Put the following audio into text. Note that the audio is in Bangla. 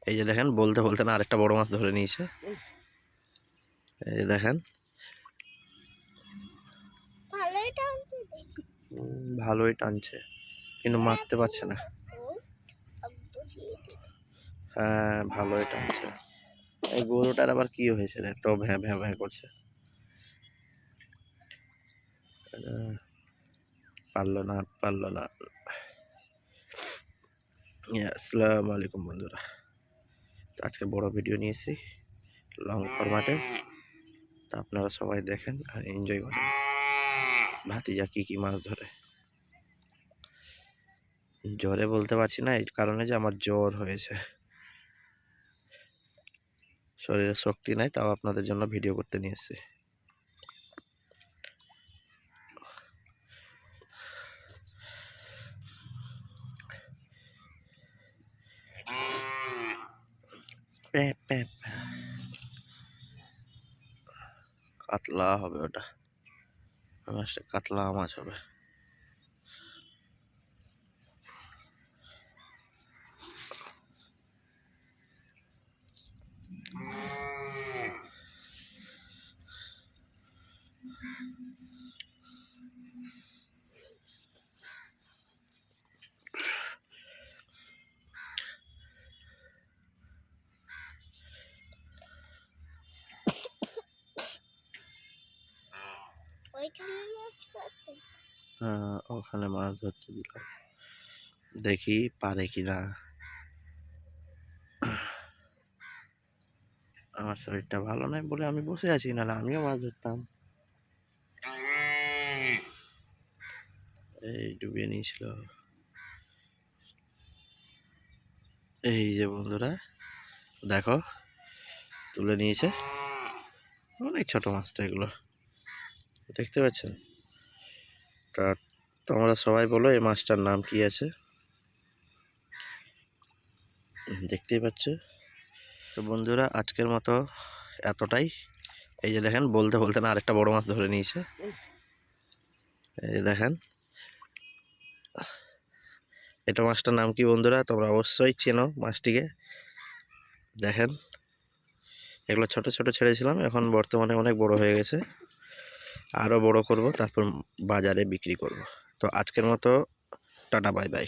এই যে দেখেন, বলতে বলতে না আরেকটা বড় মাছ ধরে নিয়েছে। এই যে দেখেন, ভালোই টানছে কিন্তু মারতে পারছে না। হ্যাঁ, ভালোই টানছে। এই গরুটার আবার কি হয়েছে রে, তো ভ্যাঁ ভ্যাঁ ভ্যাঁ করছে। পারলো না। আসসালামু আলাইকুম বন্ধুরা, আজকে বড় ভিডিও নিয়েছি, লং ফরম্যাটে। তা আপনারা সবাই দেখেন আর এনজয় করেন। ভাতিজা কি মাছ ধরে। জ্বরে বলতে পারছি না, এই কারণে যে আমার জ্বর হয়েছে, শরীরে শক্তি নাই, তাও আপনাদের জন্য ভিডিও করতে নিয়েছি। কাতলা হবে ওটা, মাছটা কাতলা মাছ হবে। হ্যাঁ, ওখানে মাছ ধরতে দিলাম, দেখি পারে কিনা। আমার শরীরটা ভালো নাই বলে আমি বসে আছি, নাহলে আমিও মাছ ধরতাম। এই ডুবিয়ে নিয়েছিল। এই যে বন্ধুরা দেখো, তুলে নিয়েছে। অনেক ছোট মাছটা এগুলো, দেখতে পাচ্ছেন? তা তোমরা সবাই বলো এই মাছটার নাম কি আছে। দেখতেই পাচ্ছ। তো বন্ধুরা, আজকের মতো এতটাই। এই যে দেখেন, বলতে বলতে না আরেকটা বড় মাছ ধরে নিয়েছে। এই যে দেখেন, এটা মাছটার নাম কি বন্ধুরা? তোমরা অবশ্যই চেনো মাছটিকে। দেখেন, এগুলো ছোট ছোট ছেড়েছিলাম, এখন বর্তমানে অনেক বড় হয়ে গেছে। আরও বড় করব, তারপর বাজারে বিক্রি করব। তো আজকের মতো টাটা, বাই বাই।